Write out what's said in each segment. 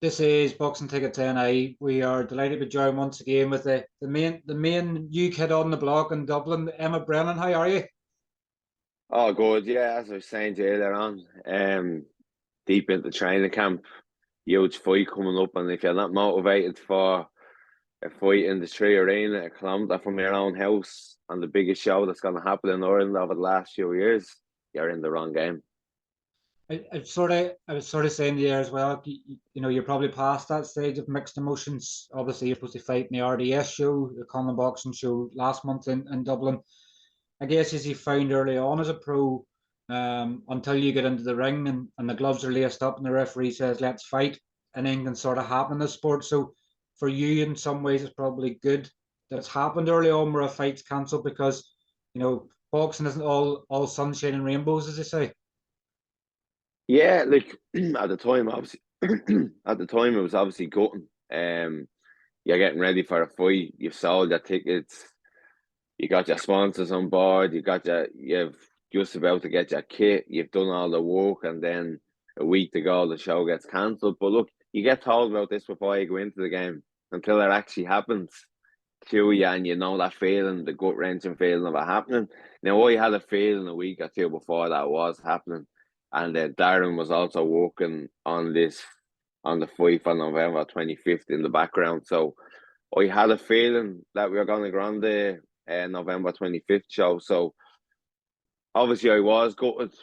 This is Boxing Ticket 10. We are delighted to join once again with the main new kid on the block in Dublin, Emmet Brennan. How are you? Oh, good. Yeah, as I was saying to you earlier on, deep into training camp, huge fight coming up, and if you're not motivated for a fight in the Tree Arena, a kilometre from your own house, and the biggest show that's going to happen in Ireland over the last few years, you're in the wrong game. I was sort of saying to you as well. You're probably past that stage of mixed emotions. Obviously, you're supposed to fight in the RDS show, the Common Boxing show last month in Dublin. I guess as you found early on as a pro, until you get into the ring and the gloves are laced up and the referee says let's fight, and then can sort of happen in the sport. So for you, in some ways, it's probably good that it's happened early on where a fight's cancelled because boxing isn't all sunshine and rainbows, as they say. Yeah, like at the time, obviously, at the time it was obviously gutting. You're getting ready for a fight. You've sold your tickets. You got your sponsors on board. You've just about to get your kit. You've done all the work, and then a week to go, the show gets cancelled. But look, you get told about this before you go into the game until it actually happens to you, and you know that feeling, the gut wrenching feeling of it happening. Now, I had a feeling a week or two before that was happening, and Darren was also working on the fight for November 25th in the background. So I had a feeling that we were going to go on the November 25th show. So obviously I was gutted.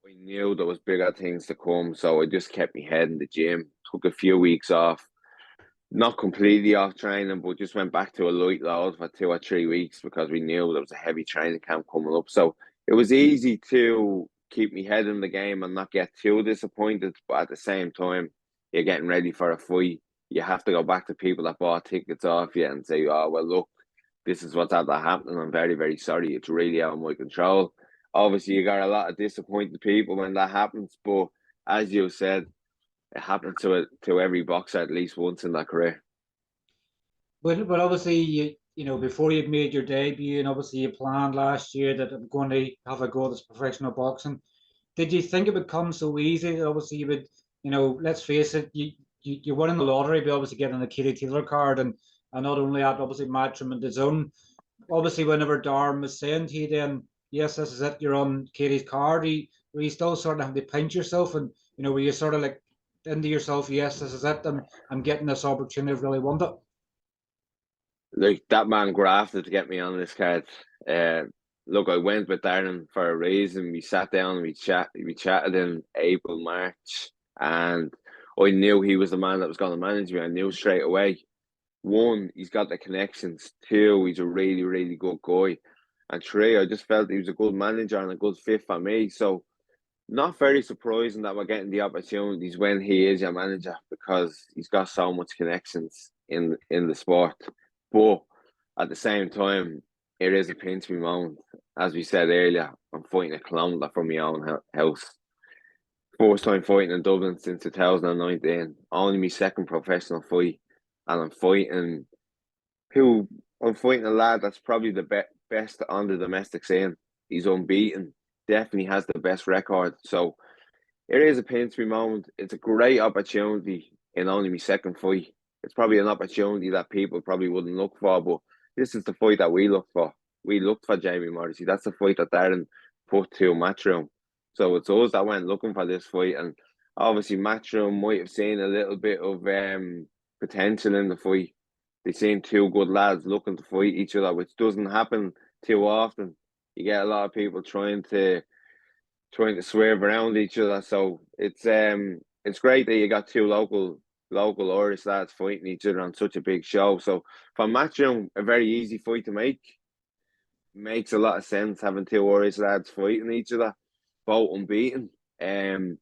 I knew there was bigger things to come. So I just kept my head in the gym, took a few weeks off, not completely off training, but just went back to a light load for 2 or 3 weeks because we knew there was a heavy training camp coming up. So it was easy to keep my head in the game and not get too disappointed. But at the same time, you're getting ready for a fight. You have to go back to people that bought tickets off you and say, oh, well, look, this is what's had to happen. I'm very, very sorry. It's really out of my control. Obviously, you got a lot of disappointed people when that happens. But as you said, it happens to every boxer at least once in their career. But obviously, before you'd made your debut, and obviously you planned last year that I'm going to have a go at this professional boxing. Did you think it would come so easy that obviously you would, let's face it, you won in the lottery, but obviously getting a Katie Taylor card, and not only that, obviously Matchroom and DAZN. Obviously, whenever Darren was saying to you, then yes, this is it, you're on Katie's card. Were you still sort of having to pinch yourself, and were you sort of like into yourself, yes, this is it, I'm getting this opportunity, I really want it. Like that man grafted to get me on this card. Uh, Look, I went with Darren for a reason. We sat down and we chatted in April, March, and I knew he was the man that was going to manage me. I knew straight away. One, he's got the connections. Two, he's a really, really good guy. And three, I just felt he was a good manager and a good fit for me. So not very surprising that we're getting the opportunities when he is your manager because he's got so much connections in the sport. But at the same time, it is a pinch me moment. As we said earlier, I'm fighting a kilometre from my own house. First time fighting in Dublin since 2019. Only my second professional fight. And who I'm fighting a lad that's probably the best on the domestic scene. He's unbeaten. Definitely has the best record. So it is a pinch me moment. It's a great opportunity in only my second fight. It's probably an opportunity that people probably wouldn't look for, but this is the fight that we look for. We looked for Jimmy Morrissey. That's the fight that Darren put to Matchroom. So it's us that went looking for this fight, and obviously Matchroom might have seen a little bit of potential in the fight. They seen two good lads looking to fight each other, which doesn't happen too often. You get a lot of people trying to swerve around each other. So it's great that you got two local Irish lads fighting each other on such a big show. So for Matchroom, a very easy fight to make. Makes a lot of sense having two Irish lads fighting each other, both unbeaten, and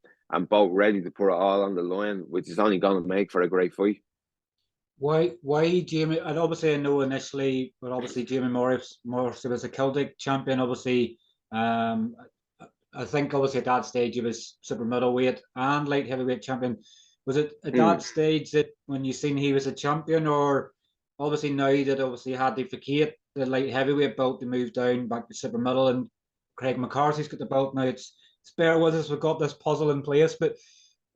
both ready to put it all on the line, which is only going to make for a great fight. Why Jamie? And obviously, I know initially, but obviously Jamie Morrissey was a Celtic champion. Obviously, um, I think obviously at that stage he was super middleweight and light heavyweight champion. Was it at that stage that when you seen he was a champion, or obviously now that obviously had to vacate the light heavyweight belt to move down back to super middle, and Craig McCarthy's got the belt now. It's bear with us. We've got this puzzle in place, but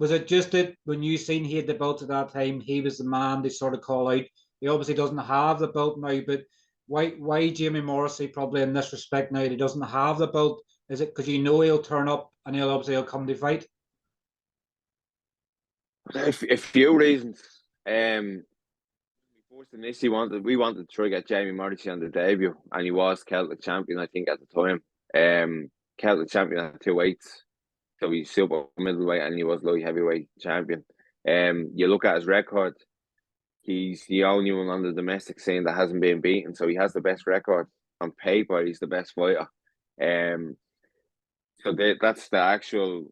Was it just that when you seen he had the belt at that time, he was the man they sort of call out? He obviously doesn't have the belt now, but why Jimmy Morrissey probably in this respect now that he doesn't have the belt? Is it because you know he'll turn up and he'll come to fight? A few reasons. First initially we wanted to try to get Jamie Morrissey on the debut, and he was Celtic champion, I think, at the time. Celtic champion at 2 weights, so he's super middleweight, and he was light heavyweight champion. You look at his record, he's the only one on the domestic scene that hasn't been beaten, so he has the best record on paper. He's the best fighter. So that's the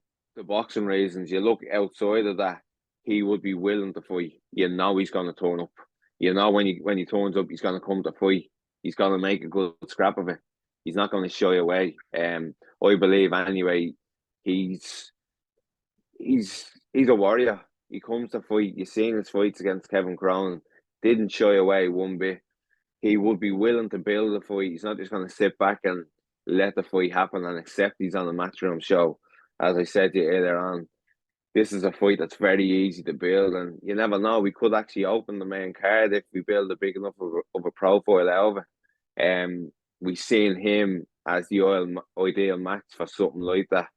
boxing reasons. You look outside of that, he would be willing to fight. You know he's going to turn up. You know when he turns up, he's going to come to fight. He's going to make a good scrap of it. He's not going to shy away. I believe anyway. He's a warrior. He comes to fight. You've seen his fights against Kevin Cronin. Didn't shy away one bit. He would be willing to build a fight. He's not just going to sit back and let the fight happen and accept he's on a Matchroom show. As I said to you earlier on, this is a fight that's very easy to build, and you never know. We could actually open the main card if we build a big enough of a profile out of it. We've seen him as the ideal match for something like that.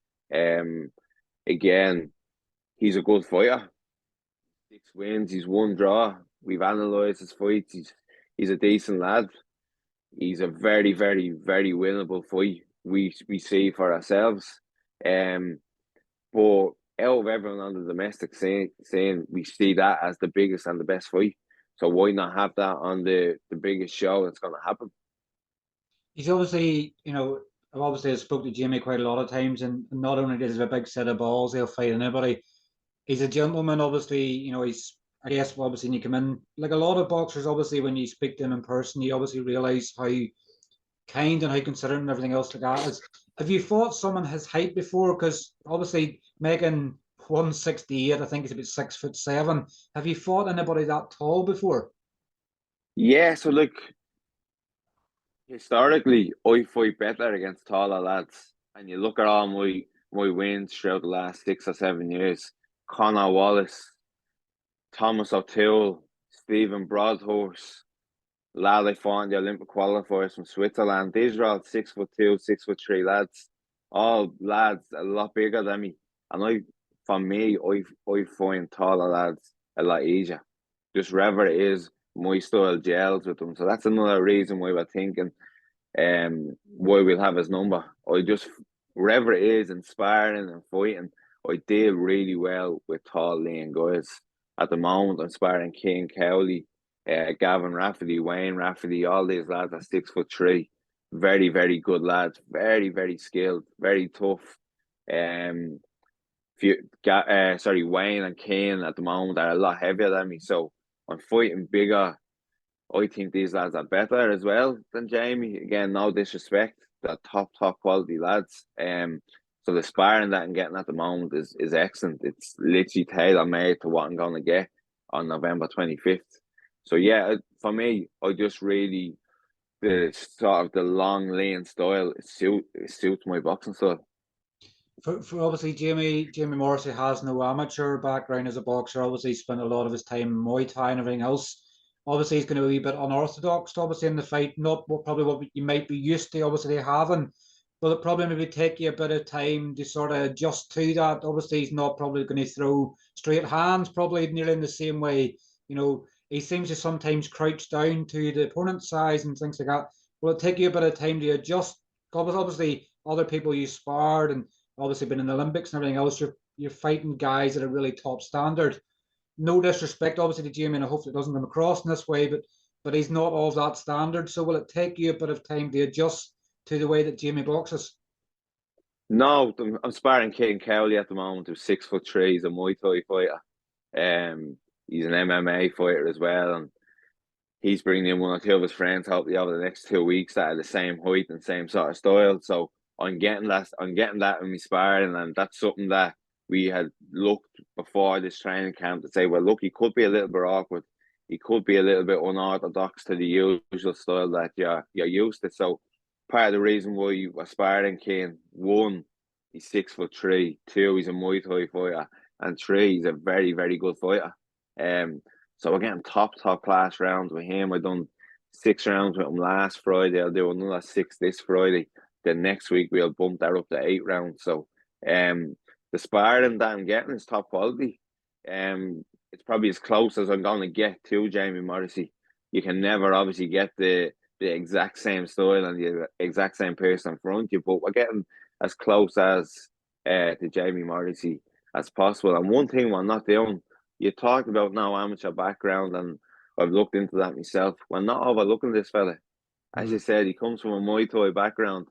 Again, he's a good fighter. 6 wins, he's 1 draw. We've analysed his fights. He's a decent lad. He's a very, very, very winnable fight. We see for ourselves. But out of everyone on the domestic scene, we see that as the biggest and the best fight. So why not have that on the biggest show that's going to happen? He's obviously, I've obviously spoke to Jimmy quite a lot of times, and not only does he have a big set of balls, he'll fight anybody. He's a gentleman, obviously. He's, I guess, obviously, when you come in, like a lot of boxers, obviously, when you speak to him in person, you obviously realize how kind and how considerate and everything else like that is. Have you fought someone his height before? Because obviously, making 168, I think he's about 6'7". Have you fought anybody that tall before? Yeah, so look, historically, I fight better against taller lads. And you look at all my wins throughout the last 6 or 7 years. Conor Wallace, Thomas O'Toole, Stephen Broadhurst, lad I fought in the Olympic qualifiers from Switzerland. These are all 6'2", 6'3" lads. All lads a lot bigger than me. And for me, I find taller lads a lot easier. Just wherever it is, my style gels with them. So that's another reason why we're thinking why we'll have his number. I just, wherever it is, inspiring and fighting, I deal really well with tall, lean guys. At the moment, I'm sparring King Cowley, Gavin Rafferty, Wayne Rafferty, all these lads are 6'3". Very, very good lads. Very, very skilled. Very tough. Wayne and Kane at the moment are a lot heavier than me. So I'm fighting bigger. I think these lads are better as well than Jamie. Again, no disrespect. They're top quality lads. So the sparring that I'm getting at the moment is excellent. It's literally tailor made to what I'm going to get on November 25th. So yeah, for me, I just really the sort of the long lean style. It suits my boxing style. For obviously Jimmy Morrissey has no amateur background as a boxer. Obviously, he spent a lot of his time in Muay Thai and everything else. Obviously, he's going to be a bit unorthodox, obviously, in the fight. Not probably what you might be used to, obviously, having. Will it probably maybe take you a bit of time to sort of adjust to that? Obviously, he's not probably going to throw straight hands, probably nearly in the same way. He seems to sometimes crouch down to the opponent's size and things like that. Will it take you a bit of time to adjust? Obviously, other people you sparred and obviously been in the Olympics and everything else, you're fighting guys that are really top standard. No disrespect, obviously, to Jimmy, and I hope it doesn't come across in this way, but he's not all that standard. So will it take you a bit of time to adjust to the way that Jamie boxes? No, I'm sparring King Cowley at the moment, who's 6'3". He's a Muay Thai fighter. He's an MMA fighter as well, and he's bringing in 1 or 2 of his friends, hopefully over the next 2 weeks, that are the same height and same sort of style. So I'm getting that in my sparring, and that's something that we had looked before this training camp to say, well, look, he could be a little bit awkward. He could be a little bit unorthodox to the usual style that you're used to. So part of the reason why we're sparring Kane, 1, he's 6'3". 2, he's a Muay Thai fighter. and 3, he's a very, very good fighter. So we're getting top class rounds with him. I done 6 rounds with him last Friday. I'll do another 6 this Friday. Then next week we'll bump that up to 8 rounds. So the sparring that I'm getting is top quality. It's probably as close as I'm going to get to Jamie Morrissey. You can never obviously get the exact same style and the exact same person in front of you, but we're getting as close as to Jamie Morrissey as possible. And one thing we're not doing, you talked about no amateur background, and I've looked into that myself. We're not overlooking this fella. As you said, he comes from a Muay Thai background.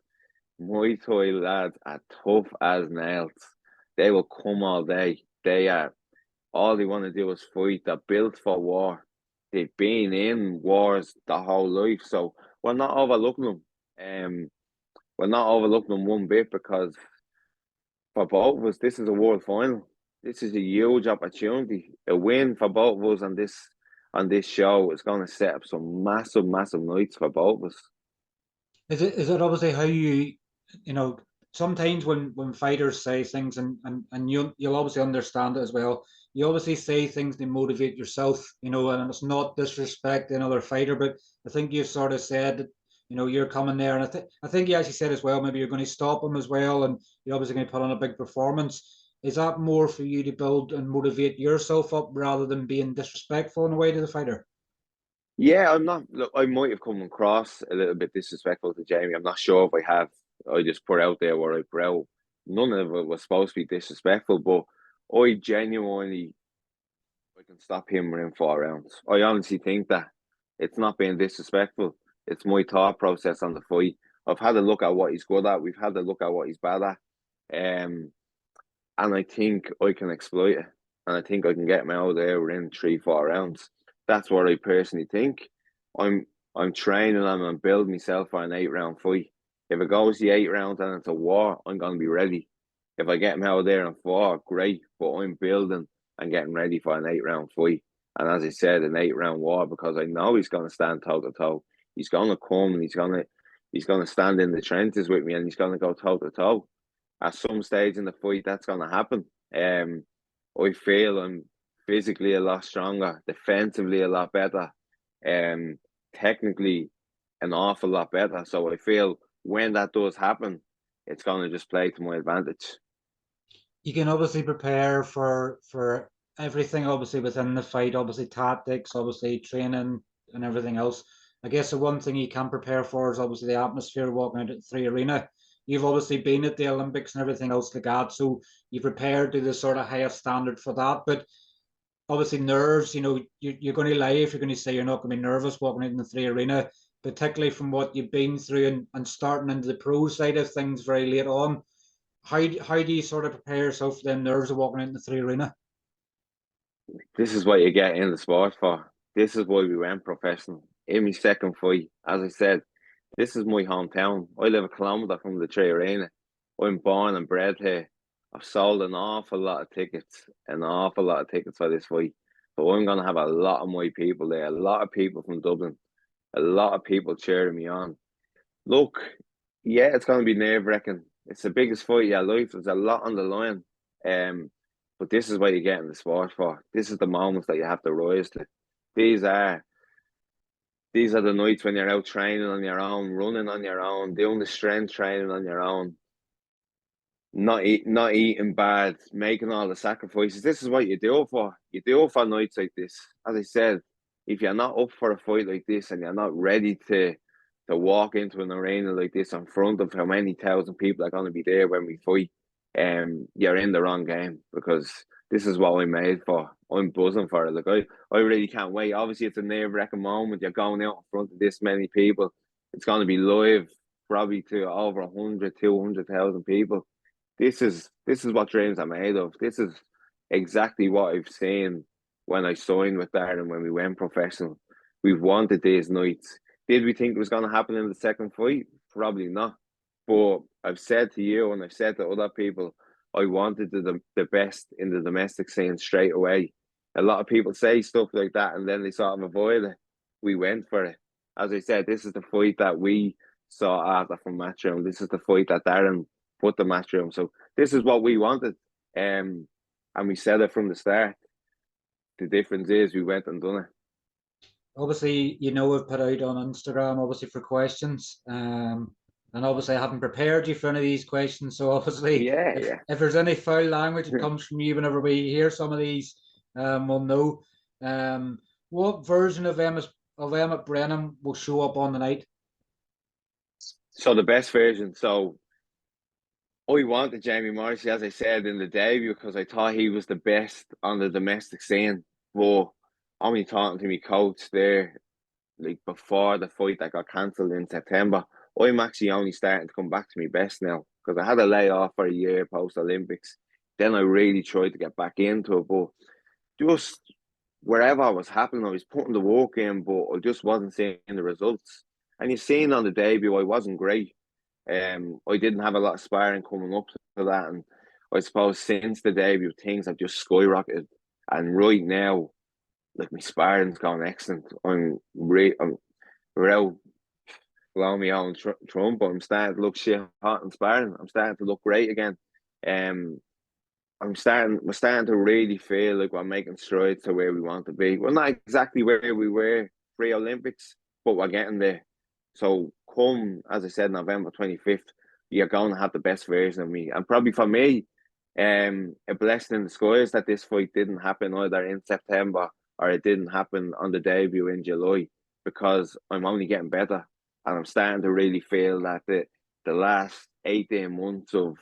Muay Thai lads are tough as nails. They will come all day. They are, all they want to do is fight. They're built for war. They've been in wars their whole life. So we're not overlooking them. We're not overlooking them one bit, because for both of us, this is a world final. This is a huge opportunity. A win for both of us on this show is going to set up some massive nights for both of us. Is it obviously how you know, sometimes when fighters say things, and you'll obviously understand it as well. You obviously say things to motivate yourself, you know, and it's not disrespect another fighter, but I think you sort of said that, you know, you're coming there, and I think you actually said as well, maybe you're going to stop him as well, and you're obviously going to put on a big performance. Is that more for you to build and motivate yourself up rather than being disrespectful in a way to the fighter? Yeah, I'm not. Look, I might have come across a little bit disrespectful to Jamie. I'm not sure if I have. I just put out there what I put out. None of it was supposed to be disrespectful, but I genuinely, I can stop him within 4 rounds. I honestly think that it's not being disrespectful. It's my thought process on the fight. I've had a look at what he's good at. We've had a look at what he's bad at. And I think I can exploit it. And I think I can get him out of there within 3-4 rounds. That's what I personally think. I'm training him and building myself for an 8-round fight. If it goes the 8 rounds and it's a war, I'm going to be ready. If I get him out of there in 4, great. But I'm building and getting ready for an 8-round fight. And as I said, an 8-round war, because I know he's going to stand toe to toe. He's going to come and he's going to stand in the trenches with me, and he's going to go toe to toe. At some stage in the fight, that's going to happen. I feel I'm physically a lot stronger, defensively a lot better, technically an awful lot better. So I feel when that does happen, it's going to just play to my advantage. You can obviously prepare for everything, obviously within the fight, obviously tactics, obviously training and everything else. I guess the one thing you can prepare for is obviously the atmosphere walking out at the 3 Arena. You've obviously been at the Olympics and everything else like that, so you prepared to the sort of highest standard for that. But obviously nerves, you know, you're going to lie if you're going to say you're not going to be nervous walking out in the 3 Arena, particularly from what you've been through and starting into the pro side of things very late on. How do you sort of prepare yourself for them nerves of walking out in the 3 Arena? This is what you get in the sport for. This is why we went professional. In my second fight, as I said, this is my hometown. I live a kilometre from the 3 Arena. I'm born and bred here. I've sold an awful lot of tickets, for this fight. So I'm going to have a lot of my people there, a lot of people from Dublin, a lot of people cheering me on. Look, yeah, it's going to be nerve-wracking. It's the biggest fight of your life. There's a lot on the line. But this is what you get in the sport for. This is the moments that you have to rise to. These are the nights when you're out training on your own, running on your own, doing the strength training on your own, not eating bad, making all the sacrifices. This is what you do it for. You do it for nights like this. As I said, if you're not up for a fight like this and you're not ready to walk into an arena like this in front of how many thousand people are going to be there when we fight, you're in the wrong game, because this is what I'm made for. I'm buzzing for it. Like I really can't wait. Obviously, it's a nerve-wracking moment. You're going out in front of this many people. It's going to be live, probably to over 100, 200,000 people. This is what dreams are made of. This is exactly what I've seen when I signed with DAZN, when we went professional. We've wanted these nights. Did we think it was going to happen in the second fight? Probably not. But I've said to you and I've said to other people, I wanted the best in the domestic scene straight away. A lot of people say stuff like that and then they sort of avoid it. We went for it. As I said, this is the fight that we saw after from Matchroom. This is the fight that DAZN put the Matchroom. So this is what we wanted. and we said it from the start. The difference is we went and done it. Obviously, we've put out on Instagram, obviously, for questions. And obviously I haven't prepared you for any of these questions. So obviously, if there's any foul language that comes from you whenever we hear some of these, we'll know. What version of Emmet Brennan will show up on the night? So the best version. So I wanted Jimmy Morrissey, as I said in the debut, because I thought he was the best on the domestic scene. But only talking to me coach there, like before the fight that got cancelled in September, I'm actually only starting to come back to my best now, because I had a lay off for a year post Olympics. Then I really tried to get back into it, but just wherever it was happening, I was putting the work in, but I just wasn't seeing the results. And you've seen on the debut, I wasn't great. I didn't have a lot of sparring coming up to that, and I suppose since the debut, things have just skyrocketed. And right now, like, my sparring's going excellent. I'm without blowing my own trump, but I'm starting to look shit hot in sparring. I'm starting to look great again. We're starting to really feel like we're making strides to where we want to be. We're not exactly where we were pre-Olympics, but we're getting there. So come, as I said, November 25th, you're going to have the best version of me. And probably for me, a blessing in disguise that this fight didn't happen either in September or it didn't happen on the debut in July, because I'm only getting better. And I'm starting to really feel that the last 18 months of,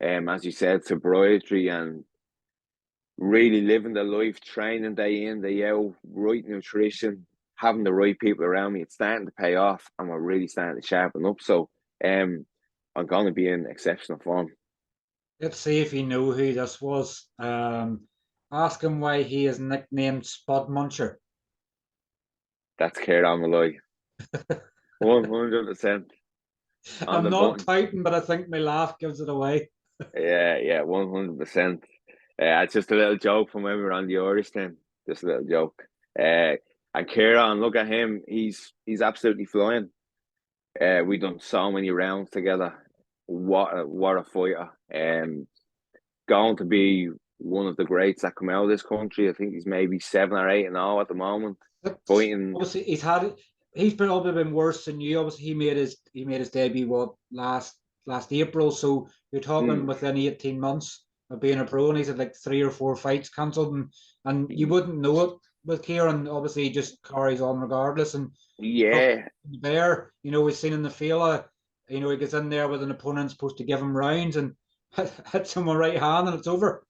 as you said, sobriety and really living the life, training day in, day out, right nutrition, having the right people around me, it's starting to pay off, and we're really starting to sharpen up. So I'm going to be in exceptional form. Let's see if you know who this was. Ask him why he is nicknamed Spud Muncher. That's Kieran Molloy. 100%. I'm not typing, but I think my laugh gives it away. Yeah, 100%. It's just a little joke from when we were on the Irish team. Just a little joke. And Kieran, look at him. He's absolutely flying. We've done so many rounds together. What a fighter. Going to be one of the greats that come out of this country. I think he's maybe 7 or 8 now at the moment. Fighting. Obviously, he's probably been worse than you. Obviously, he made his debut last April. So you're talking within 18 months of being a pro, and he's had like 3 or 4 fights cancelled, and you wouldn't know it with Kieran. Obviously, he just carries on regardless. And there, we've seen in the field, he gets in there with an opponent supposed to give him rounds and hits him with right hand, and it's over.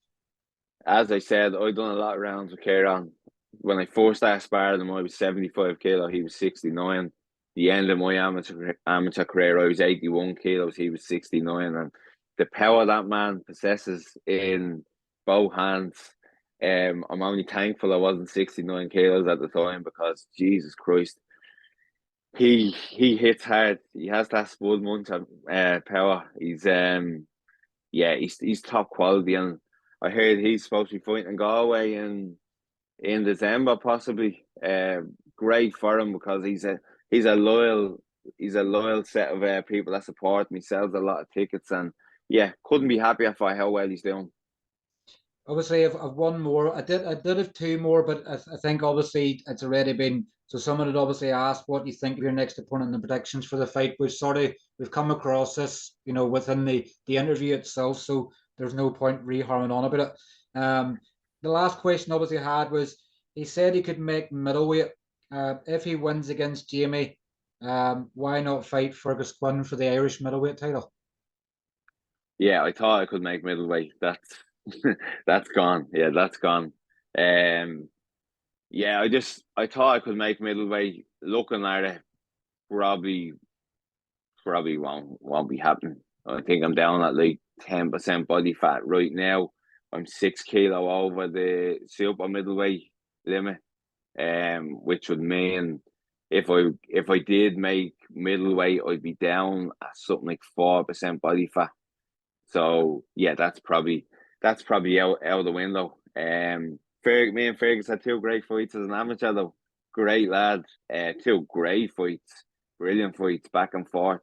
As I said, I've done a lot of rounds with Kieran. When I first started sparring him, I was 75 kilo. He was 69. The end of my amateur career, I was 81 kilos. He was 69. And the power that man possesses in both hands, I'm only thankful I wasn't 69 kilos at the time, because Jesus Christ, he hits hard. He has that Spud Muncher power. He's top quality, and I heard he's supposed to be fighting in Galway in December, possibly. Great for him, because he's a loyal set of people that support him. He sells a lot of tickets, and couldn't be happier for how well he's doing. Obviously, I've one more. I did have 2 more, but I think obviously it's already been. So someone had obviously asked what you think of your next opponent and the predictions for the fight. We've come across this, within the interview itself. So there's no point reharming on about it. The last question obviously I had was, he said he could make middleweight. If he wins against Jamie, why not fight Fergus Quinn for the Irish middleweight title? Yeah, I thought I could make middleweight. That's gone. Yeah, that's gone. I thought I could make middleweight. Looking at it, probably won't be happening. I think I'm down at like 10% body fat right now. I'm 6 kilo over the super middleweight limit, which would mean if I did make middleweight, I'd be down at something like 4% body fat. So yeah, that's probably out of the window. Me and Fergus had 2 great fights as an amateur though. Great lad. 2 great fights, brilliant fights, back and forth.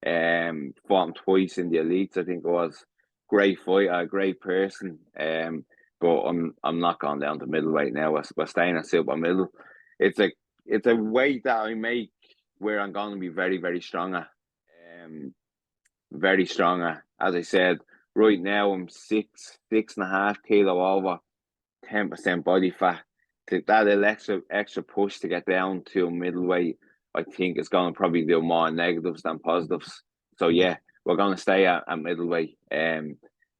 Fought him twice in the elites, I think it was. Great fighter, great person. but I'm not going down to middleweight now. We're staying at super middle. It's a weight that I make where I'm going to be very, very strong at. Very strong at. As I said, right now I'm 6.5 kilo over, 10% body fat. To that extra push to get down to middleweight, I think it's going to probably do more negatives than positives. So yeah, we're going to stay at middleweight.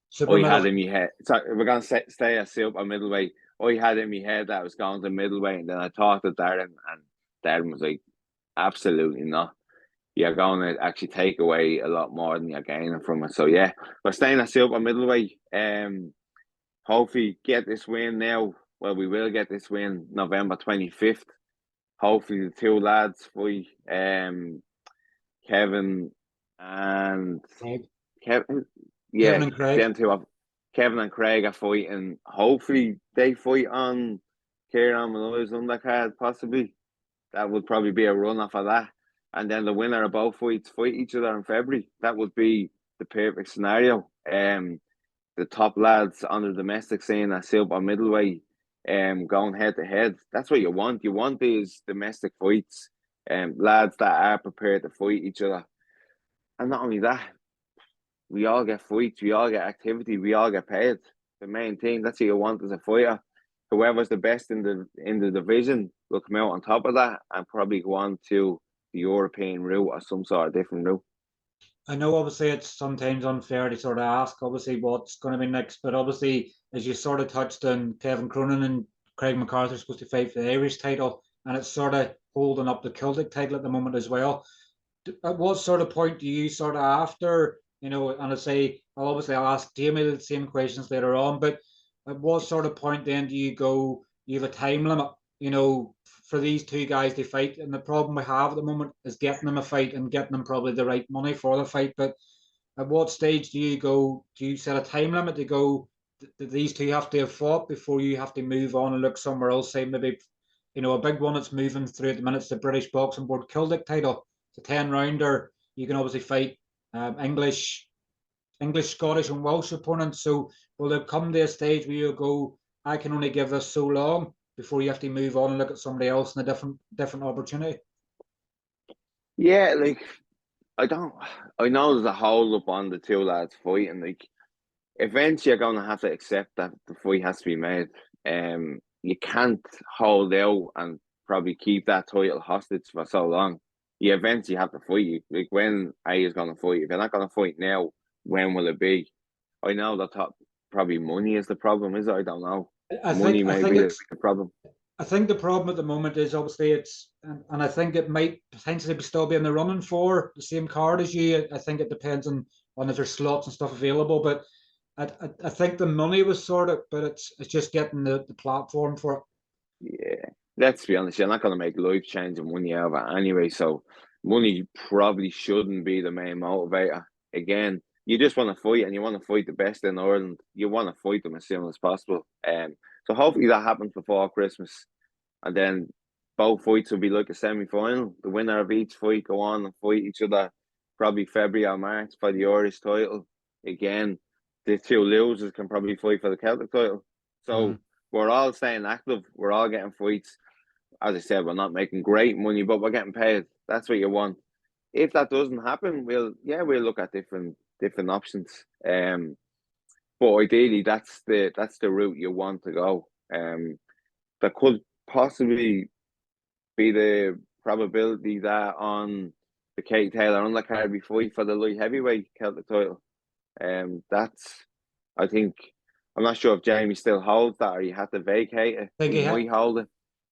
Super I had middle. in my head. So we're going to stay at super middleweight. I had in my head that I was going to middleweight, and then I talked to Darren, and Darren was like, "Absolutely not. You're going to actually take away a lot more than you're gaining from it." So yeah, we're staying at super middleweight. Hopefully get this win now. Well, we will get this win November 25th. Hopefully the two lads fight, Kevin and Craig. Kevin. Kevin Yeah, and Craig. them two have Kevin and Craig are fighting. Hopefully they fight on Kieran Molloy's undercard, possibly. That would probably be a run-off of that. And then the winner of both fights fight each other in February. That would be the perfect scenario. The top lads on the domestic scene at super middleweight, going head to head. That's what you want. You want these domestic fights, lads that are prepared to fight each other. And not only that, we all get fights, we all get activity, we all get paid. The main thing, that's what you want as a fighter. Whoever's the best in the division will come out on top of that and probably go on to the European route or some sort of different route. I know obviously it's sometimes unfair to sort of ask obviously what's going to be next, but obviously as you sort of touched on, Kevin Cronin and Craig McArthur are supposed to fight for the Irish title, and it's sort of holding up the Celtic title at the moment as well. At what sort of point do you sort of after, and I say, I'll ask Jamie the same questions later on, but at what sort of point then do you go, you have a time limit, for these two guys to fight? And the problem we have at the moment is getting them a fight and getting them probably the right money for the fight. But at what stage do you go, do you set a time limit to go, that these two have to have fought before you have to move on and look somewhere else? Say maybe, a big one that's moving through at the minute is the British Boxing Board Celtic title. It's a 10-rounder. You can obviously fight English, Scottish, and Welsh opponents. So will there come to a stage where you go, I can only give this so long before you have to move on and look at somebody else and a different opportunity? Yeah, like I know there's a hold up on the two lads fighting. Like eventually you're gonna have to accept that the fight has to be made. You can't hold out and probably keep that title hostage for so long. You eventually have to fight. Like when are you gonna fight? If you're not gonna fight now, when will it be? I know that probably money is the problem, is it? I don't know. I Money think I may think be the it's problem. I think the problem at the moment is obviously and I think it might potentially still be in the running for the same card as you. I think it depends on if there's slots and stuff available, but I think the money was sorted, but it's just getting the platform for it. Yeah, let's be honest, you're not going to make life changing money out of it anyway. So, money probably shouldn't be the main motivator. Again, you just want to fight and you want to fight the best in Ireland. You want to fight them as soon as possible. So hopefully that happens before Christmas, and then both fights will be like a semi-final. The winner of each fight go on and fight each other, probably February or March for the Irish title. Again, the two losers can probably fight for the Celtic title. So we're all staying active. We're all getting fights. As I said, we're not making great money, but we're getting paid. That's what you want. If that doesn't happen, we'll look at different options. But ideally, that's the route you want to go. There could possibly be the probability that on the Kate Taylor undercard we fight for the light heavyweight Celtic title. That's I think I'm not sure if Jamie still holds that or he had to vacate it. I think He he had might hold it.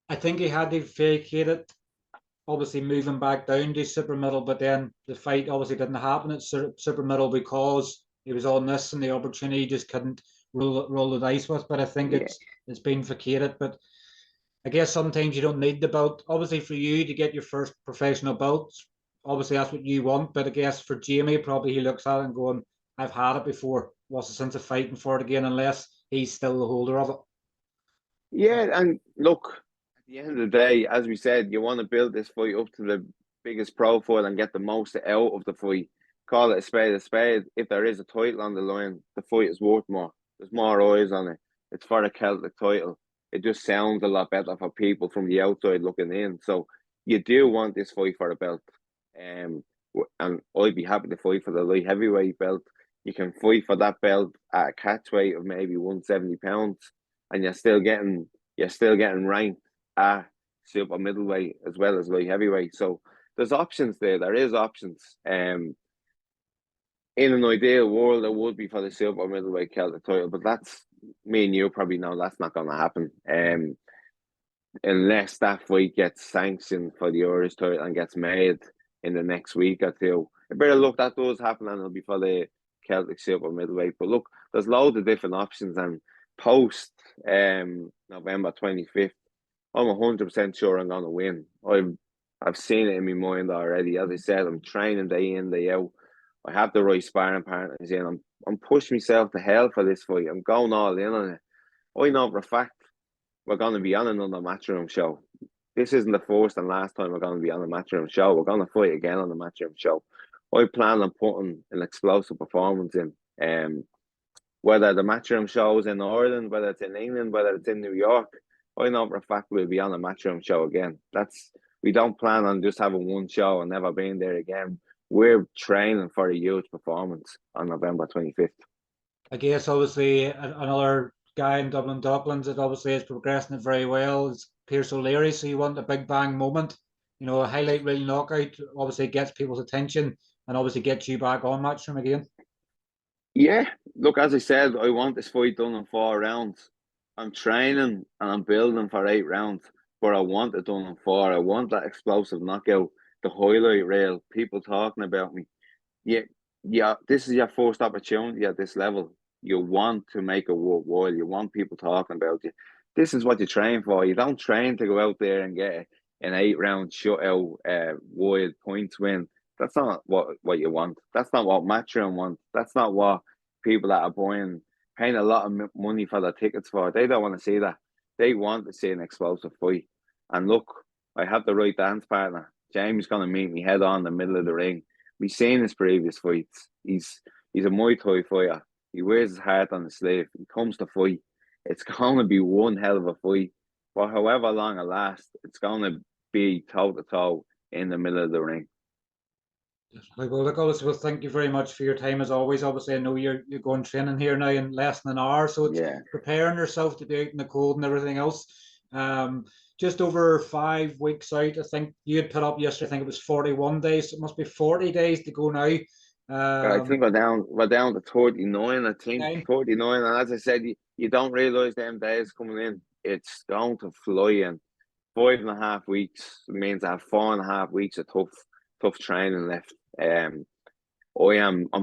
I think he had to vacate it, obviously moving back down to super middle, but then the fight obviously didn't happen at super middle because he was on this and the opportunity just couldn't roll the dice with. But I think Yeah. it's been vacated. But I guess sometimes you don't need the belt. Obviously, for you to get your first professional belt, obviously that's what you want. But I guess for Jamie, probably he looks at it and going, I've had it before. What's the sense of fighting for it again unless he's still the holder of it? Yeah, and look, at the end of the day, as we said, you want to build this fight up to the biggest profile and get the most out of the fight. Call it a spade a spade. If there is a title on the line, the fight is worth more. There's more eyes on it. It's for the Celtic title. It just sounds a lot better for people from the outside looking in. So you do want this fight for the belt. And I'd be happy to fight for the light heavyweight belt. You can fight for that belt at a catch weight of maybe 170 pounds, and you're still getting ranked at super middleweight as well as light heavyweight. So there's options there. There is options. In an ideal world, it would be for the super middleweight Celtic title, but that's, me and you probably know that's not going to happen. Unless that fight gets sanctioned for the Irish title and gets made in the next week or two. A bit of luck that does happen, and it'll be for the Celtic super middleweight. But look, there's loads of different options, and post November 25th, I'm 100% sure I'm going to win. I've seen it in my mind already. As I said, I'm training day in, day out. I have the right sparring partners in. I'm pushing myself to hell for this fight. I'm going all in on it. I know for a fact we're going to be on another Matchroom show. This isn't the first and last time we're going to be on a Matchroom show. We're going to fight again on the Matchroom show. I plan on putting an explosive performance in. Whether the Matchroom show is in Ireland, whether it's in England, whether it's in New York, I know for a fact we'll be on a Matchroom show again. We don't plan on just having one show and never being there again. We're training for a huge performance on November 25th. I guess obviously another guy in Dublin's that obviously is progressing it very well is Pierce O'Leary. So you want a big bang moment, a highlight reel knockout, obviously gets people's attention and obviously gets you back on Matchroom again. Yeah, look, as I said, I want this fight done in 4 rounds. I'm training and I'm building for 8 rounds, but I want it done in 4. I want that explosive knockout, the highlight reel, people talking about me. Yeah, this is your first opportunity at this level. You want to make it worthwhile. You want people talking about you. This is what you train for. You don't train to go out there and get an 8-round shutout, wide points win. That's not what you want. That's not what Matchroom want. That's not what people that are paying a lot of money for their tickets for. They don't want to see that. They want to see an explosive fight. And look, I have the right dance partner. Jamie's going to meet me head on in the middle of the ring. We've seen his previous fights. He's a Muay Thai fighter. He wears his heart on his sleeve. He comes to fight. It's going to be one hell of a fight. For however long it lasts, it's going to be toe-to-toe in the middle of the ring. Well, look, obviously, well, thank you very much for your time as always. Obviously, I know you're going training here now in less than an hour, so it's preparing yourself to be out in the cold and everything else. Just over 5 weeks out, I think you had put up yesterday. I think it was 41 days. So it must be 40 days to go now. I think we're down to 39. I think 39, and as I said, you don't realise them days coming in. It's going to fly in. 5.5 weeks means I have 4.5 weeks of tough training left. I'm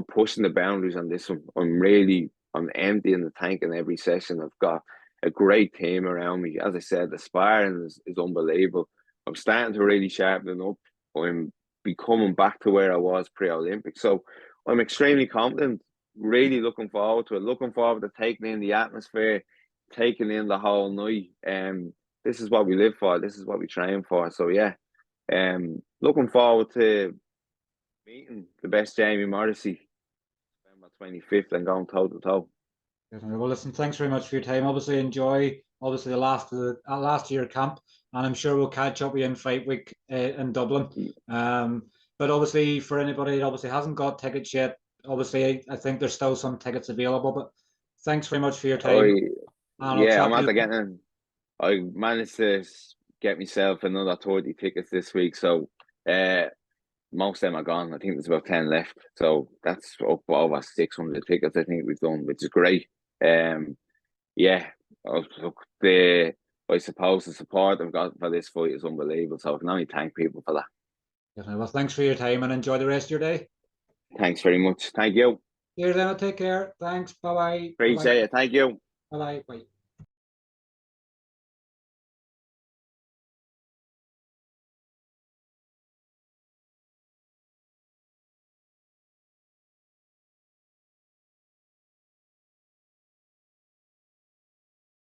pushing the boundaries on this one. I'm emptying the tank in every session. I've got a great team around me. As I said, the sparring is unbelievable. I'm starting to really sharpen up. I'm becoming back to where I was pre-Olympics. So I'm extremely confident, really looking forward to it, looking forward to taking in the atmosphere, taking in the whole night. This is what we live for. This is what we train for. So yeah, looking forward to meeting the best Jimmy Morrissey November 25th and going toe-to-toe. Well, listen, thanks very much for your time. Obviously, enjoy the last of your camp, and I'm sure we'll catch up with you in fight week in Dublin. But obviously, for anybody that obviously hasn't got tickets yet, obviously, I think there's still some tickets available. But thanks very much for your time. I'm after getting. I managed to get myself another 30 tickets this week, so most of them are gone. I think there's about 10 left, so that's up over 600 tickets. I think we've done, which is great. I suppose the support I've got for this fight is unbelievable. So I can only thank people for that. Well, thanks for your time and enjoy the rest of your day. Thanks very much. Thank you. Cheers, Emma. Take care. Thanks. Bye bye. Appreciate it. Thank you. Bye bye.